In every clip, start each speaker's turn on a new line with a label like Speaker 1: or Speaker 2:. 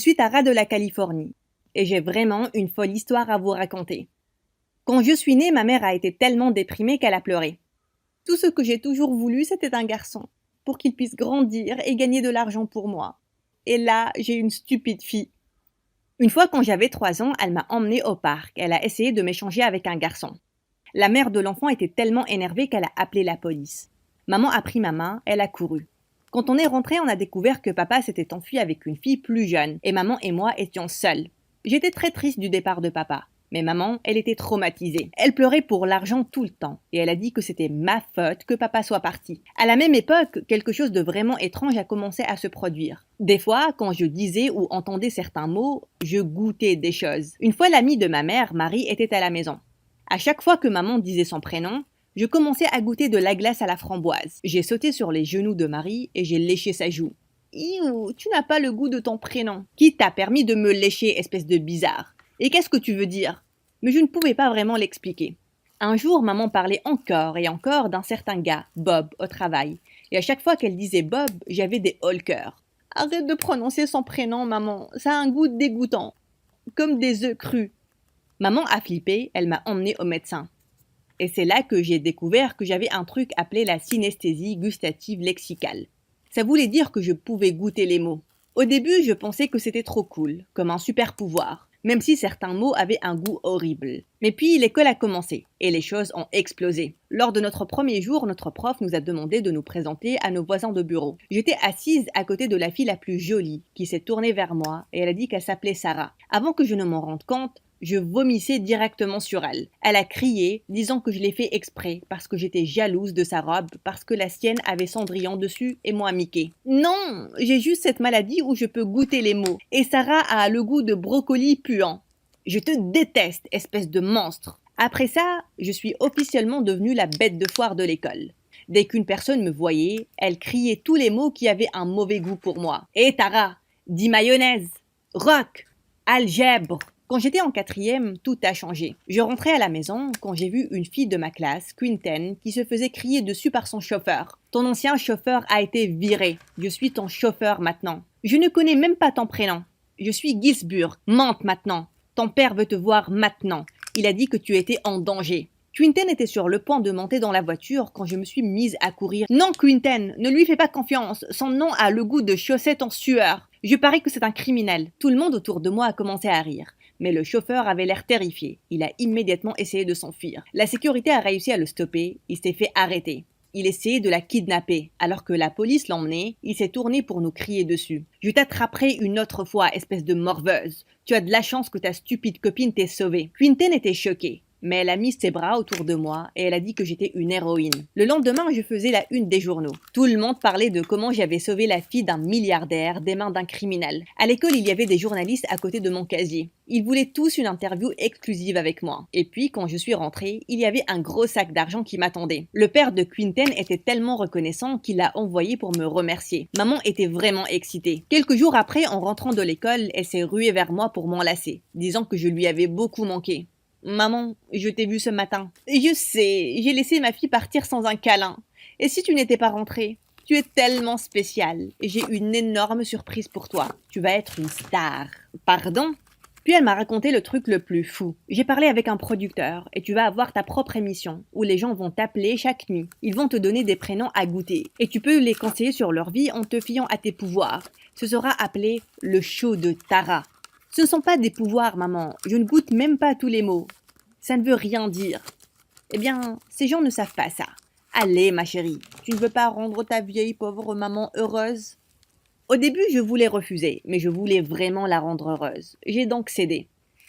Speaker 1: Je suis Tara de la Californie et j'ai vraiment une folle histoire à vous raconter. Quand je suis née, ma mère a été tellement déprimée qu'elle a pleuré. Tout ce que j'ai toujours voulu, c'était un garçon, pour qu'il puisse grandir et gagner de l'argent pour moi. Et là, j'ai une stupide fille. Une fois, quand j'avais 3 ans, elle m'a emmenée au parc. Elle a essayé de m'échanger avec un garçon. La mère de l'enfant était tellement énervée qu'elle a appelé la police. Maman a pris ma main, elle a couru. Quand on est rentré, on a découvert que papa s'était enfui avec une fille plus jeune et maman et moi étions seuls. J'étais très triste du départ de papa, mais maman, elle était traumatisée. Elle pleurait pour l'argent tout le temps et elle a dit que c'était ma faute que papa soit parti. À la même époque, quelque chose de vraiment étrange a commencé à se produire. Des fois, quand je disais ou entendais certains mots, je goûtais des choses. Une fois, l'amie de ma mère, Marie, était à la maison. À chaque fois que maman disait son prénom, je commençais à goûter de la glace à la framboise. J'ai sauté sur les genoux de Marie et j'ai léché sa joue. Iou, tu n'as pas le goût de ton prénom. Qui t'a permis de me lécher, espèce de bizarre? Et qu'est-ce que tu veux dire? Mais je ne pouvais pas vraiment l'expliquer. Un jour, maman parlait encore et encore d'un certain gars, Bob, au travail. Et à chaque fois qu'elle disait Bob, j'avais des hauts le cœur. Arrête de prononcer son prénom, maman. Ça a un goût dégoûtant. Comme des œufs crus. Maman a flippé, elle m'a emmenée au médecin. Et c'est là que j'ai découvert que j'avais un truc appelé la synesthésie gustative lexicale. Ça voulait dire que je pouvais goûter les mots. Au début, je pensais que c'était trop cool, comme un super pouvoir, même si certains mots avaient un goût horrible. Mais puis l'école a commencé, et les choses ont explosé. Lors de notre premier jour, notre prof nous a demandé de nous présenter à nos voisins de bureau. J'étais assise à côté de la fille la plus jolie, qui s'est tournée vers moi, et elle a dit qu'elle s'appelait Sarah. Avant que je ne m'en rende compte, je vomissais directement sur elle. Elle a crié, disant que je l'ai fait exprès, parce que j'étais jalouse de sa robe, parce que la sienne avait Cendrillon dessus et moi Mickey. Non, j'ai juste cette maladie où je peux goûter les mots. Et Sarah a le goût de brocoli puant. Je te déteste, espèce de monstre. Après ça, je suis officiellement devenue la bête de foire de l'école. Dès qu'une personne me voyait, elle criait tous les mots qui avaient un mauvais goût pour moi. Hé Tara, dis mayonnaise, rock, algèbre. Quand j'étais en 4e, tout a changé. Je rentrais à la maison quand j'ai vu une fille de ma classe, Quinten, qui se faisait crier dessus par son chauffeur. Ton ancien chauffeur a été viré. Je suis ton chauffeur maintenant. Je ne connais même pas ton prénom. Je suis Gisburg. Mente maintenant. Ton père veut te voir maintenant. Il a dit que tu étais en danger. Quinten était sur le point de monter dans la voiture quand je me suis mise à courir. Non, Quinten, ne lui fais pas confiance. Son nom a le goût de chaussettes en sueur. Je parie que c'est un criminel. Tout le monde autour de moi a commencé à rire. Mais le chauffeur avait l'air terrifié. Il a immédiatement essayé de s'enfuir. La sécurité a réussi à le stopper. Il s'est fait arrêter. Il essayait de la kidnapper. Alors que la police l'emmenait, il s'est tourné pour nous crier dessus. Je t'attraperai une autre fois, espèce de morveuse. Tu as de la chance que ta stupide copine t'ait sauvée. Quinten était choquée. Mais elle a mis ses bras autour de moi et elle a dit que j'étais une héroïne. Le lendemain, je faisais la une des journaux. Tout le monde parlait de comment j'avais sauvé la fille d'un milliardaire des mains d'un criminel. À l'école, il y avait des journalistes à côté de mon casier. Ils voulaient tous une interview exclusive avec moi. Et puis, quand je suis rentrée, il y avait un gros sac d'argent qui m'attendait. Le père de Quinten était tellement reconnaissant qu'il l'a envoyé pour me remercier. Maman était vraiment excitée. Quelques jours après, en rentrant de l'école, elle s'est ruée vers moi pour m'enlacer, disant que je lui avais beaucoup manqué. Maman, je t'ai vu ce matin. Je sais, j'ai laissé ma fille partir sans un câlin. Et si tu n'étais pas rentrée? Tu es tellement spéciale. Et j'ai une énorme surprise pour toi. Tu vas être une star. Pardon? Puis elle m'a raconté le truc le plus fou. J'ai parlé avec un producteur et tu vas avoir ta propre émission où les gens vont t'appeler chaque nuit. Ils vont te donner des prénoms à goûter et tu peux les conseiller sur leur vie en te fiant à tes pouvoirs. Ce sera appelé le show de Tara. Ce ne sont pas des pouvoirs, maman. Je ne goûte même pas tous les mots. Ça ne veut rien dire. Eh bien, ces gens ne savent pas ça. Allez, ma chérie, tu ne veux pas rendre ta vieille pauvre maman heureuse? Au début, je voulais refuser, mais je voulais vraiment la rendre heureuse. J'ai donc cédé.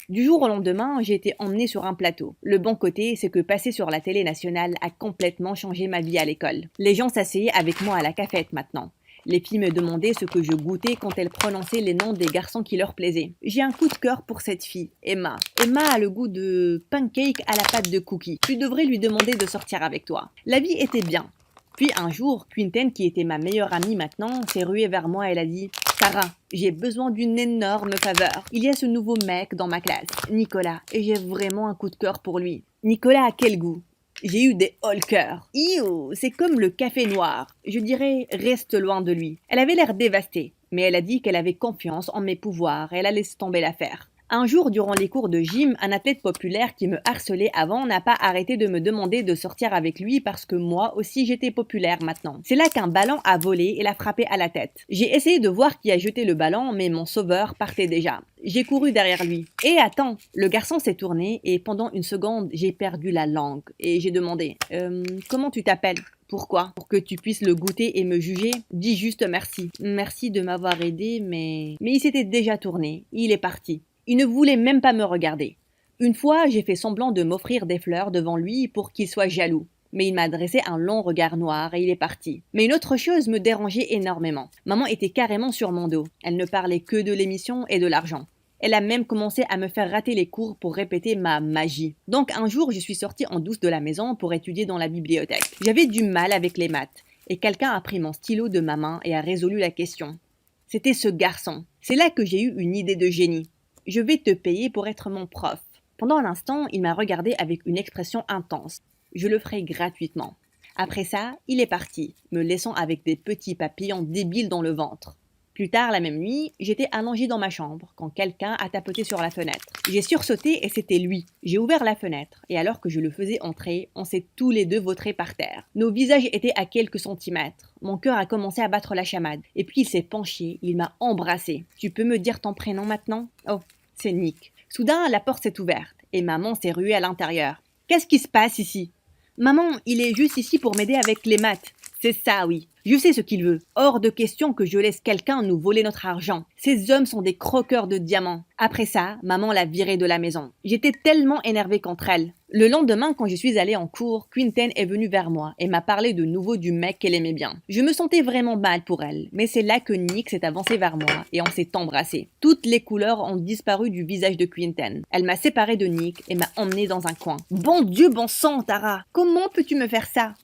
Speaker 1: Du jour au lendemain, j'ai été emmenée sur un plateau. Le bon côté, c'est que passer sur la télé nationale a complètement changé ma vie à l'école. Les gens s'asseyaient avec moi à la cafette maintenant. Les filles me demandaient ce que je goûtais quand elles prononçaient les noms des garçons qui leur plaisaient. J'ai un coup de cœur pour cette fille, Emma. Emma a le goût de pancake à la pâte de cookie. Tu devrais lui demander de sortir avec toi. La vie était bien. Puis un jour, Quinten, qui était ma meilleure amie maintenant, s'est ruée vers moi et elle a dit « Sarah, j'ai besoin d'une énorme faveur. Il y a ce nouveau mec dans ma classe, Nicolas, et j'ai vraiment un coup de cœur pour lui. Nicolas a quel goût ? J'ai eu des hauts le cœur. Iou, c'est comme le café noir. Je dirais, reste loin de lui. Elle avait l'air dévastée. mais elle a dit qu'elle avait confiance en mes pouvoirs et elle a laissé tomber l'affaire. Un jour, durant les cours de gym, un athlète populaire qui me harcelait avant n'a pas arrêté de me demander de sortir avec lui parce que moi aussi j'étais populaire maintenant. C'est là qu'un ballon a volé et l'a frappé à la tête. J'ai essayé de voir qui a jeté le ballon, mais mon sauveur partait déjà. J'ai couru derrière lui. Et attends, le garçon s'est tourné et pendant une seconde, j'ai perdu la langue et j'ai demandé « Comment tu t'appelles ?» Pourquoi? Pour que tu puisses le goûter et me juger? Dis juste merci. Merci de m'avoir aidé, mais il s'était déjà tourné. Il est parti. Il ne voulait même pas me regarder. Une fois, j'ai fait semblant de m'offrir des fleurs devant lui pour qu'il soit jaloux. Mais il m'a adressé un long regard noir et il est parti. Mais une autre chose me dérangeait énormément. Maman était carrément sur mon dos. Elle ne parlait que de l'émission et de l'argent. Elle a même commencé à me faire rater les cours pour répéter ma magie. Donc un jour, je suis sortie en douce de la maison pour étudier dans la bibliothèque. J'avais du mal avec les maths. Et quelqu'un a pris mon stylo de ma main et a résolu la question. C'était ce garçon. C'est là que j'ai eu une idée de génie. Je vais te payer pour être mon prof. Pendant un instant, il m'a regardé avec une expression intense. Je le ferai gratuitement. Après ça, il est parti, me laissant avec des petits papillons débiles dans le ventre. Plus tard la même nuit, j'étais allongée dans ma chambre quand quelqu'un a tapoté sur la fenêtre. J'ai sursauté et c'était lui. J'ai ouvert la fenêtre et alors que je le faisais entrer, on s'est tous les deux vautrés par terre. Nos visages étaient à quelques centimètres. Mon cœur a commencé à battre la chamade. Et puis il s'est penché, il m'a embrassé. Tu peux me dire ton prénom maintenant? Oh, c'est Nick. Soudain, la porte s'est ouverte et maman s'est ruée à l'intérieur. Qu'est-ce qui se passe ici? Maman, il est juste ici pour m'aider avec les maths. C'est ça, oui. Je sais ce qu'il veut. Hors de question que je laisse quelqu'un nous voler notre argent. Ces hommes sont des croqueurs de diamants. Après ça, maman l'a virée de la maison. J'étais tellement énervée contre elle. Le lendemain, quand je suis allée en cours, Quinten est venue vers moi et m'a parlé de nouveau du mec qu'elle aimait bien. Je me sentais vraiment mal pour elle, mais c'est là que Nick s'est avancé vers moi et on s'est embrassés. Toutes les couleurs ont disparu du visage de Quinten. Elle m'a séparée de Nick et m'a emmenée dans un coin. Bon Dieu, bon sang, Tara! Comment peux-tu me faire ça?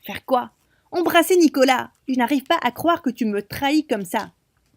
Speaker 1: Faire quoi? Embrasser Nicolas! Je n'arrive pas à croire que tu me trahis comme ça.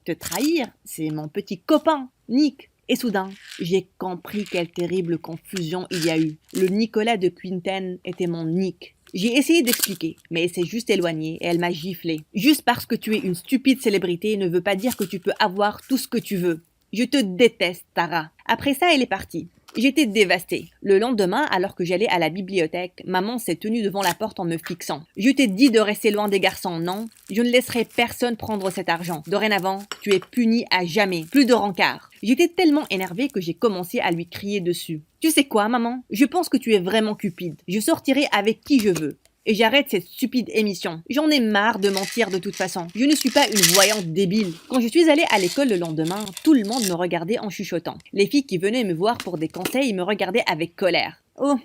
Speaker 1: Te trahir? C'est mon petit copain, Nick. Et soudain, j'ai compris quelle terrible confusion il y a eu. Le Nicolas de Quinten était mon Nick. J'ai essayé d'expliquer, mais elle s'est juste éloignée et elle m'a giflé. Juste parce que tu es une stupide célébrité ne veut pas dire que tu peux avoir tout ce que tu veux. Je te déteste, Tara. Après ça, elle est partie. J'étais dévastée. Le lendemain, alors que j'allais à la bibliothèque, maman s'est tenue devant la porte en me fixant. Je t'ai dit de rester loin des garçons, non? Je ne laisserai personne prendre cet argent. Dorénavant, tu es puni à jamais. Plus de rencard. J'étais tellement énervée que j'ai commencé à lui crier dessus. Tu sais quoi, maman? Je pense que tu es vraiment cupide. Je sortirai avec qui je veux. Et j'arrête cette stupide émission. J'en ai marre de mentir de toute façon. Je ne suis pas une voyante débile. Quand je suis allée à l'école le lendemain, tout le monde me regardait en chuchotant. Les filles qui venaient me voir pour des conseils me regardaient avec colère. Oh,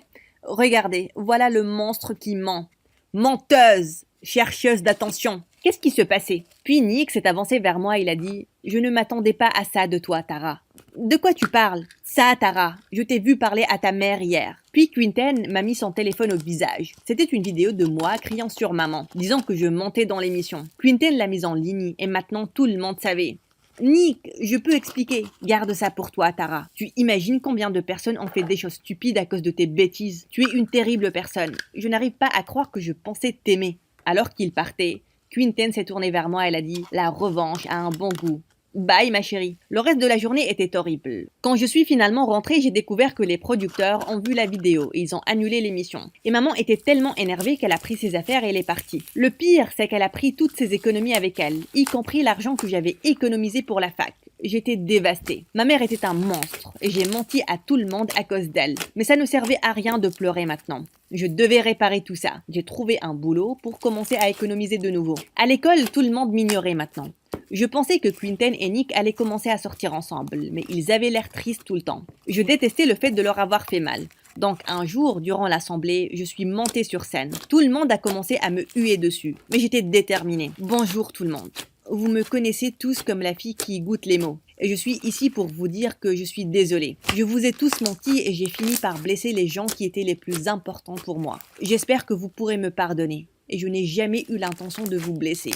Speaker 1: regardez, voilà le monstre qui ment. Menteuse! Chercheuse d'attention! Qu'est-ce qui se passait? Puis Nick s'est avancé vers moi et il a dit « Je ne m'attendais pas à ça de toi, Tara. » De quoi tu parles? Ça, Tara. Je t'ai vu parler à ta mère hier. Puis Quinten m'a mis son téléphone au visage. C'était une vidéo de moi criant sur maman, disant que je mentais dans l'émission. Quinten l'a mise en ligne et maintenant tout le monde savait. Nick, je peux expliquer. Garde ça pour toi, Tara. Tu imagines combien de personnes ont fait des choses stupides à cause de tes bêtises? Tu es une terrible personne. Je n'arrive pas à croire que je pensais t'aimer. Alors qu'il partait, Quinten s'est tourné vers moi et elle a dit « La revanche a un bon goût. » Bye ma chérie. Le reste de la journée était horrible. Quand je suis finalement rentrée, j'ai découvert que les producteurs ont vu la vidéo et ils ont annulé l'émission. Et maman était tellement énervée qu'elle a pris ses affaires et elle est partie. Le pire, c'est qu'elle a pris toutes ses économies avec elle, y compris l'argent que j'avais économisé pour la fac. J'étais dévastée. Ma mère était un monstre et j'ai menti à tout le monde à cause d'elle. Mais ça ne servait à rien de pleurer maintenant. Je devais réparer tout ça. J'ai trouvé un boulot pour commencer à économiser de nouveau. À l'école, tout le monde m'ignorait maintenant. Je pensais que Quinten et Nick allaient commencer à sortir ensemble, mais ils avaient l'air tristes tout le temps. Je détestais le fait de leur avoir fait mal. Donc un jour, durant l'assemblée, je suis montée sur scène. Tout le monde a commencé à me huer dessus, mais j'étais déterminée. Bonjour tout le monde. Vous me connaissez tous comme la fille qui goûte les mots. Et je suis ici pour vous dire que je suis désolée. Je vous ai tous menti et j'ai fini par blesser les gens qui étaient les plus importants pour moi. J'espère que vous pourrez me pardonner. Et je n'ai jamais eu l'intention de vous blesser.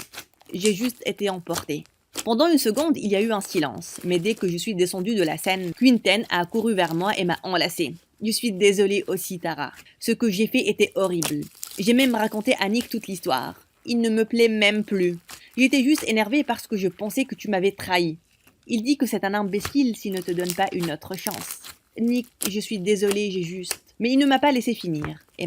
Speaker 1: J'ai juste été emportée. Pendant une seconde, il y a eu un silence. Mais dès que je suis descendue de la scène, Quinten a couru vers moi et m'a enlacée. Je suis désolée aussi, Tara. Ce que j'ai fait était horrible. J'ai même raconté à Nick toute l'histoire. il ne me plaît même plus. J'étais juste énervée parce que je pensais que tu m'avais trahi. Il dit que c'est un imbécile s'il ne te donne pas une autre chance. Nick, je suis désolée, j'ai juste... Mais il ne m'a pas laissé finir.